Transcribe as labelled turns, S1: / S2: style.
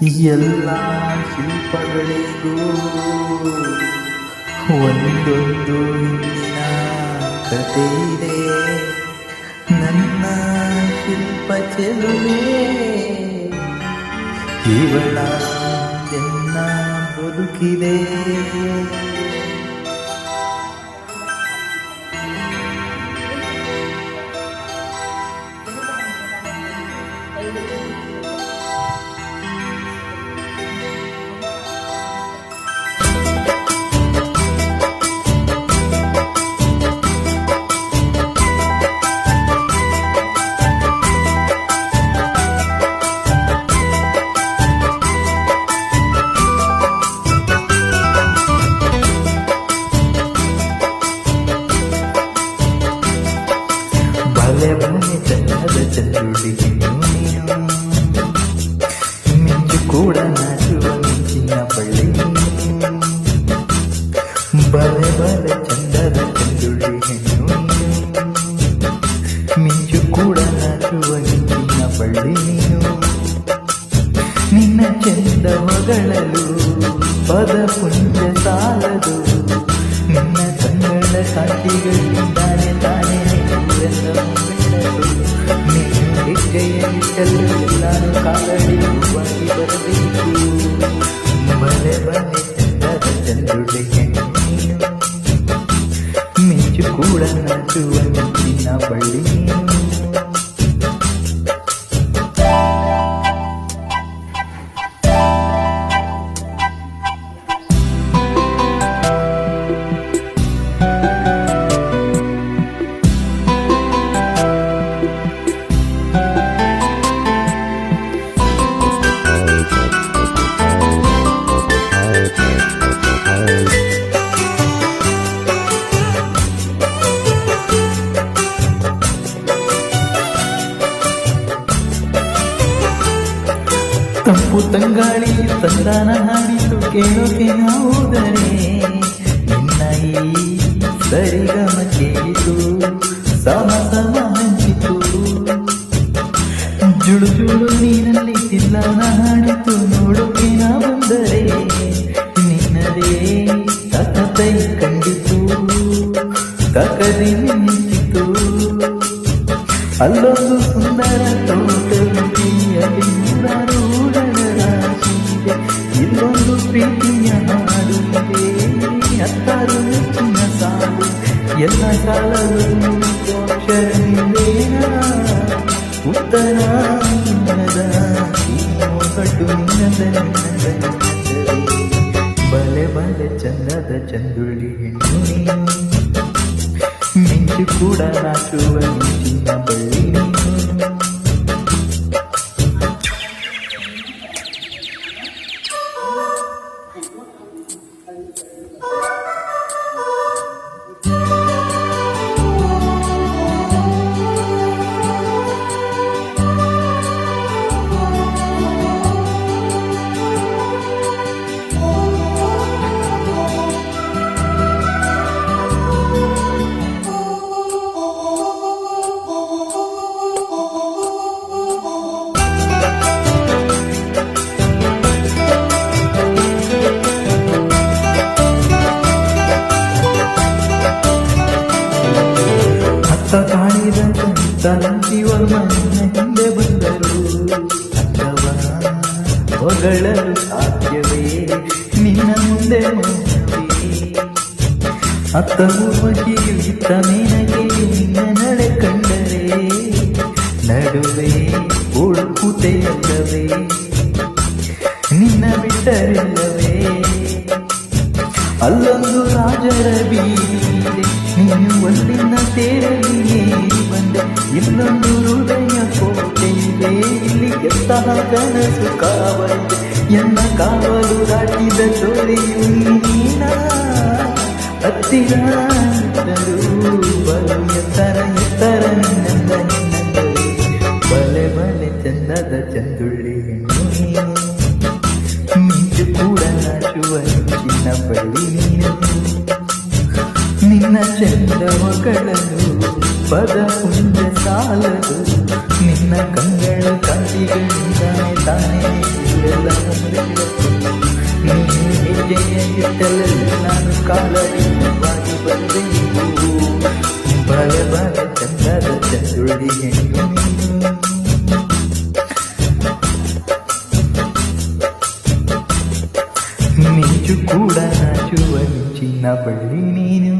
S1: ಎಲ್ಲ ಶಿಲ್ಪಗಳಿಗೂ ಒಂದೊಂದು ಹಿಂದಿನ ಕಥೆ ಇದೆ. ನನ್ನ ಶಿಲ್ಪ ಚೆಲುವೆ ಇವಳ ಎಲ್ಲ ಬದುಕಿದೆ. ಬಲೆ ಬಲೆ ಚಂದದ ಚಂದುಡಿಗೆ ನೀನು ಮಿಂಚು ಕೂಡ ನಾಚುವ ಮಿಂಚಿನ ಬಳ್ಳಿ. ಬಲೆ ಬಲೆ ಚಂದದ ಚಂದುಡಿಗೆ ನೀನು ಮಿಂಚು ಕೂಡ ನಾಚುವ ಮಿಂಚಿನ ಬಳ್ಳಿ ನೀನು. ನಿನ್ನ ಚಂದ ಹೊಗಳಲು ಪದ ಪುಂಜ ಸಾಲದು. ನಿನ್ನ ಕಣ್ಣಳ ಸಾಕ್ಷಿಗಳಿಂದಾನೆ ತಾನೇ ಎಲ್ಲಾನು ಕಾಲಡಿಯುವಾಗಿ ಬರಬೇಕು. ಬಲೆ ಬಲೆ ಚಂದದ ಚಂದುಡಿಗೆ ನೀನು ಮಿಂಚು ಕೂಡ ನಾಚುವ ಮಿಂಚಿನ ಬಳ್ಳಿ ನೀನು. ತಂಪು ತಂಗಾಳಿ ತಂದಾನ ಹಾಡಿತು ಕೇಳೋಕೆ ನಾವುದರೆ. ನಿನ್ನ ಈ ಸರಿಗಮ ಕೇಳಿತು ಸಮ ಸಮ ಹಂಚಿತು. ಜುಳು ಜುಳು ನೀನಲ್ಲಿ ತಿಲ್ಲನ ಹಾಡಿತು ನೋಡೋಕೆ ನಾ ಬಂದರೆ. ನಿನ್ನದೇ ತಕತೈ ಕಂಡಿತು ತಕದಿ ನಿಂತಿತು. ಅಲ್ಲೊಂದು ಸುಂದರ ತೋಟವಿದೆ ಅಲ್ಲಿ ನೂರಾರು ರಾಶಿದೆ. ಇಲ್ಲೊಂದು ಪ್ರೀತಿಯ ಹಾಡುತ್ತಿದೆ ಹತ್ತಾರು ನೆಚ್ಚಿನ ಸಾಲು. ಎಲ್ಲ ಸಾಲಗಳು ಅಕ್ಷರನಿಂದೇನ ಉತ್ತರ ನಿನ್ನದ ಕಟ್ಟು ನಿನ್ನದ ನಿನ್ನದ. ಬಲೆ ಬಲೆ ಚಂದದ ಚಂದುಳ್ಳಿ ಹೆಣ್ಣು ನೀನು ಮಿಂಚು ಕೂಡ ನಾಚುವ ಮಿಂಚಿನ ಬಳ್ಳಿ ನೀನು. ಕಾಣಿದ ಕಂತಂತಿವರ್ಮನ ಹಿಂದೆ ಬಂದರು ಅಥವಾ ಹೊಗಳಲು ಸಾಧ್ಯವೇ ನಿನ್ನ ಮುಂದೆ ಮೌನವೇ. ಅತ್ತ ಊರ್ವಶಿಯು ಇತ್ತ ಮೇನಕೆಯು ನಿನ್ನ ನಡೆ ಕಂಡರೆ ನಡುವೆ ಹುಡುಕುತೆಯಲ್ಲವೇ ನಿನ್ನ ಬಿಟ್ಟರಿಲ್ಲವೇ. ಅಲ್ಲೊಂದು ರಾಜರ ಬೀದಿದೆ ನೀನು ಒಂದಿನ ತೇರಲಿ ಬಂದೆ. ಇಲ್ಲೊಂದು ಹೃದಯ ಕೋಟೆ ಇದೆ ಇಲ್ಲಿ ಎಂತಹ ಕನಸು ಕಾವಲಿದೆ. ಎಲ್ಲ ಕಾವಲು ದಾಟಿದ ಚೋರೆಯು ನೀನ ಹತ್ತಿರ ಬಲು ಎತ್ತರ ಎತ್ತರ ನಿನ್ನಂದ ನಿನ್ನಂದರೆ. ಬಲೆ ಬಲೆ ಚಂದದ ಚಂದುಳ್ಳಿ ಹೆಣ್ಣು ನೀನು ಮಿಂಚು ಕೂಡ ನಾಚುವ ಮಿಂಚಿನ ಬಳ್ಳಿ ನೀನು. ನಿನ್ನ ಚಂದ ಹೊಗಳಲು ಪದ ಪುಂಜ ಸಾಲದು. ನಿನ್ನ ನಿನ್ನ ಕಂಗಳ ಕಾಂತಿಗಳಿಂದಾನೆ ತಾನೇ ಊರೆಲ್ಲ ನೀನು ಹೆಜ್ಜೆಯ ಇಟ್ಟಲೆಲ್ಲ ನಾನು ಕಾಲವಾಗಿ ಬಂದೆವು ಬಲೆ ಬಲೆ ಚಂದದ ಚಂದುಳ್ಳಿ ಹೆಣ್ಣು ನೀನು ಮಿಂಚು ಕೂಡ ನಾಚುವ ಮಿಂಚಿನ ಬಳ್ಳಿ ನೀನು